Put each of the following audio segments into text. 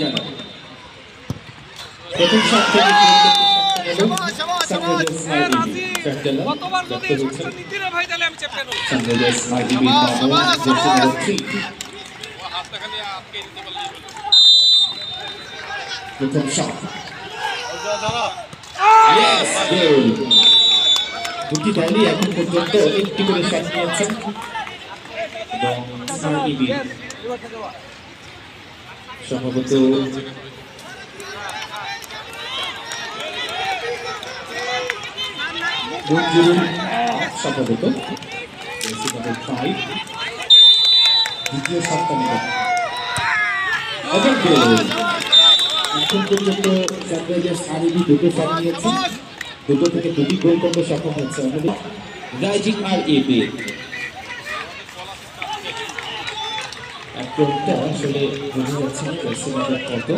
জানা প্রথম শট থেকে সানরাইজার্স স্মাইলি ফ্যান্ডেলা দেখতে হচ্ছে সানরাইজার্স স্মাইলি প্রথম শট ইয়েস গোল দুটি দলই এখন পর্যন্ত একটি করে শট নিয়েছেন এবং স্মাইলি সম্ভবত সম্ভবত দ্বিতীয় শটটা নেবেন এখন পর্যন্ত সানরাইজার্স আরবি দুটো শট নিয়েছেন দুটো থেকে দুটি গোল করতে সক্ষম হচ্ছে আমাদের রাইজিং আরবি একটা আসলে বোঝা যাচ্ছে না কত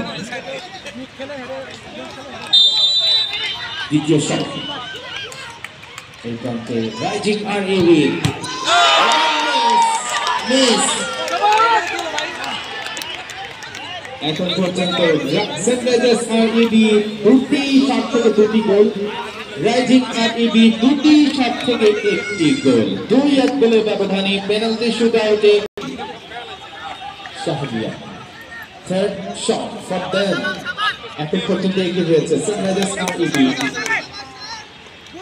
দ্বিতীয় শট এই প্রান্তে রাইজিং আরবি মিস এখন পর্যন্ত সানরাইজার্স আরবি দুটি শট থেকে দুটি গোল রাইজিং আরবি দুটি শট থেকে একটি গোল 2-1 গোলের ব্যবধানে পেনাল্টি শুটআউটে Shahriya third shot for them এখন পর্যন্ত এগিয়ে রয়েছে সানরাইজার্স আরবি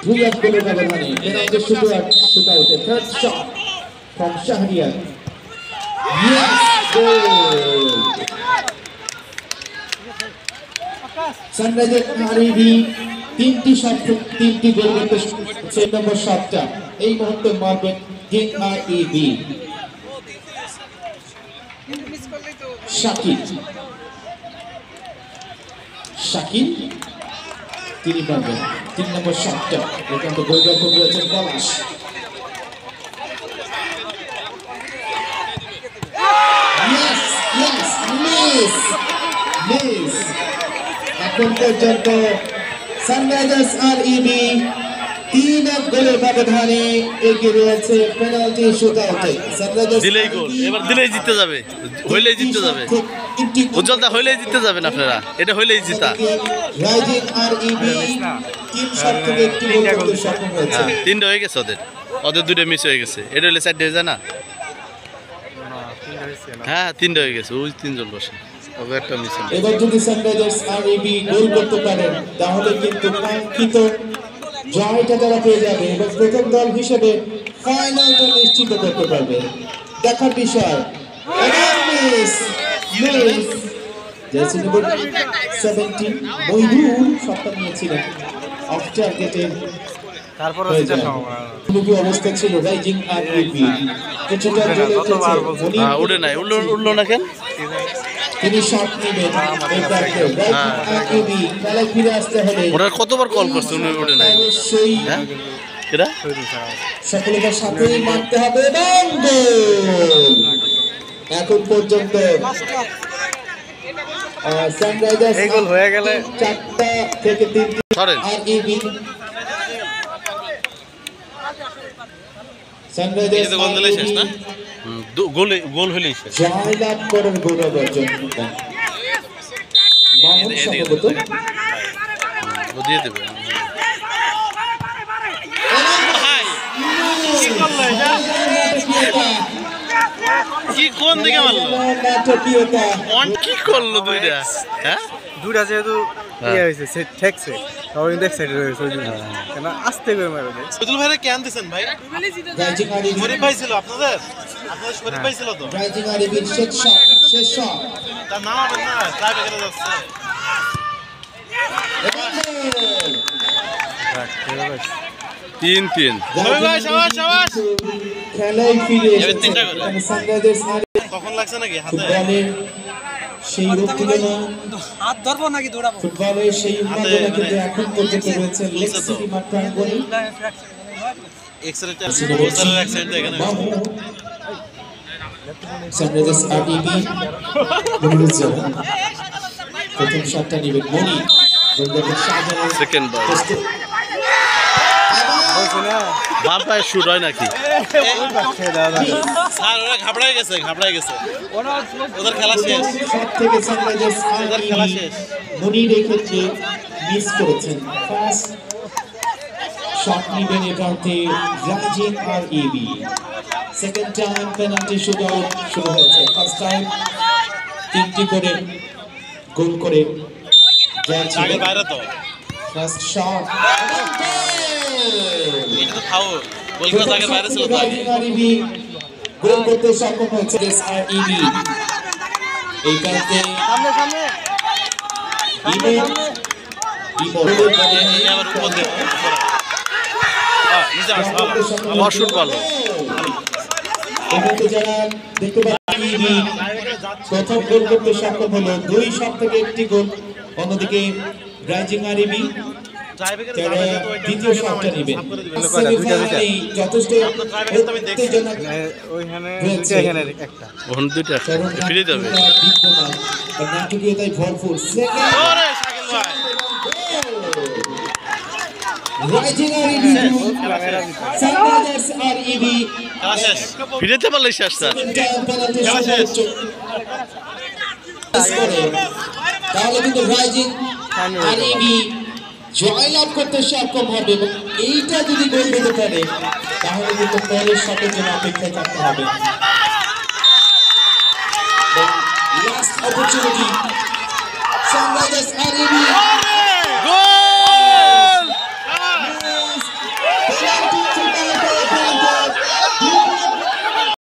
2-1 গোলের ব্যবধানে পেনাল্টি শুটআউটে third shot from Shahriya yes goal Sunrisers RB তিনটি শট তিনটি গোল করতে 6 নম্বর শটটা এই মুহূর্তে মারবেন কিং আরবি শাকিল তিনি পাবেন 3 নম্বর শটটা এখান থেকে গোলরক্ষক রয়েছেন পলাশ মিস এখন পর্যন্ত সানরাইজার্স আরবি 3-1 গোলের ব্যবধানে এগিয়ে রয়েছে পেনাল্টি শুটআউটে সানরাইজার্স দিলেই গোল এবার দিলেই জিততে যাবে হইলেই জিততে যাবে উজ্জ্বলতা হইলেই জিততে যাবেন আপনারা এটা হইলেই জিতা রাইজিং আরবি 3 শট থেকে একটি গোল করতে সক্ষম হয়েছে তিনটা হয়ে গেছে ওদের দুটো মিস হয়ে গেছে এটা হলে 4 হয়ে যায় না হ্যাঁ 3টা হয়ে গেছে ওই 3 জন বসে ওদের একটা মিস এবার যদি সানরাইজার্স আরবি গোল করতে পারেন তাহলে কিন্তু কাঙ্ক্ষিত জয়টা তারা পেয়ে যাবে এবং প্রথম দল হিসেবে ফাইনালটা নিশ্চিত করতে পারবে দেখার বিষয় জার্সি নম্বর 17 মইদুল শটটা নিয়েছিলেন অফ টার্গেটে তারপর কি অবস্থা ছিল রাইজিং আরবি কিছুটা জ্বলে উঠেছে উড়ে নাই উড়লো না কেন তিনি শট নেবেন এই প্রান্তে রাইজিং আরবি খেলায় ফিরে আসতে হলে ওরা কতবার কল করছে উনি উড়ে নাই হ্যাঁ এরা সকলের সাথেই মারতে হবে এবং গোল এখন পর্যন্ত সানরাইজার্স এই গোল হয়ে গেলে 4টা থেকে 3টি আরবি সানরাইজার্স গোল দিলে শেষ না গোল হলেই শেষ জয়লাভ করার গৌরব অর্জন মামুন সম্ভবত দিয়ে দেবে কি কোন দিকে মারলো কি করলো দুইটা হ্যাঁ দুইটা যেহেতু ইয়ে হয়েছে সে ঠেকছে তখন দেখ সাইডে রয়েছে ওই জন্য কেন আস্তে করে মারে দেয় সদুল ভাইরা কেন দিছেন ভাই শরীফ ভাই ছিল আপনাদের শরীফ ভাই ছিল তো রাইজিং আরবির শেষ শট তার নাম হবে না ট্রাই করে যাচ্ছে 3-3 ভাই শাবাশ খেলায় ফিরে এসেছে সানরাইজার্স আরবি কখন লাগছে নাকি হাতে ফুটবলের সেই রূপ তুলনা হাত ধরবো নাকি দৌড়াবো ফুটবলের সেই উন্মাদনা কিন্তু এখন পর্যন্ত রয়েছে লেগ সিটি মাঠ প্রাঙ্গণে এক্সরেটা বোতলের অ্যাক্সিডেন্ট এখানে সানরাইজার্স আরবি মনিরুজ্জামান প্রথম শটটা নেবেন মনি গোলরক্ষক শাহজাহান সেকেন্ড বল বলছি না বাম পায়ে শুট হয় নাকি? স্যার ওরা ঘাবড়ায় গেছে ওদের খেলা শেষ। শট থেকে সানরাইজার্স ওদের খেলা শেষ। মুনির এই ক্ষেত্রে মিস করেছেন। ফার্স্ট শট নিবেন এ প্রান্তে rising আরইবি। Second time penalty shoot out শুরু হয়েছে। ফার্স্ট টাইম 3টি করে গোল করে যাচ্ছে। আগের বাইরে তো ফার্স্ট শট এটা তো ফাউল, গোলকিপার আগের বাইরে ছিল তো আগে। আরইবি গোল করতে সক্ষম হয়েছে আরইবি। এই প্রান্তে এই আবার উপর দিয়ে নিচে আসছে ভালো। অশুট ভালো। এখানে যারা দেখতে পাচ্ছি প্রথম গোল করতে সক্ষম হলো 2 শট থেকে 1টি গোল। অন্যদিকে রাইজিং আরইবি তারা দ্বিতীয় শটটা নেবেন। সেমিফাইনালে যথেষ্ট উত্তেজনা ওইখানে রয়েছে। এখানে একটা ওখানে দুইটা ফিরে যাবে। বিদ্যমান বা নাটকীয়তায় ভরপুর। সেকেন্ড ওরে শাকিল ভাই রাইজিং আরইবি সানরাইজার্স আরইবি খেলা শেষ। ফিরেতে পারলে শেষ স্যার। খেলা শেষ। তাহলে কিন্তু রাইজিং আরইবি জয়লাভ করতে সক্ষম হবে এবং এইটা যদি গোল হতে পারে তাহলে কিন্তু পরের শটের জন্য অপেক্ষায় থাকতে হবে। Last opportunity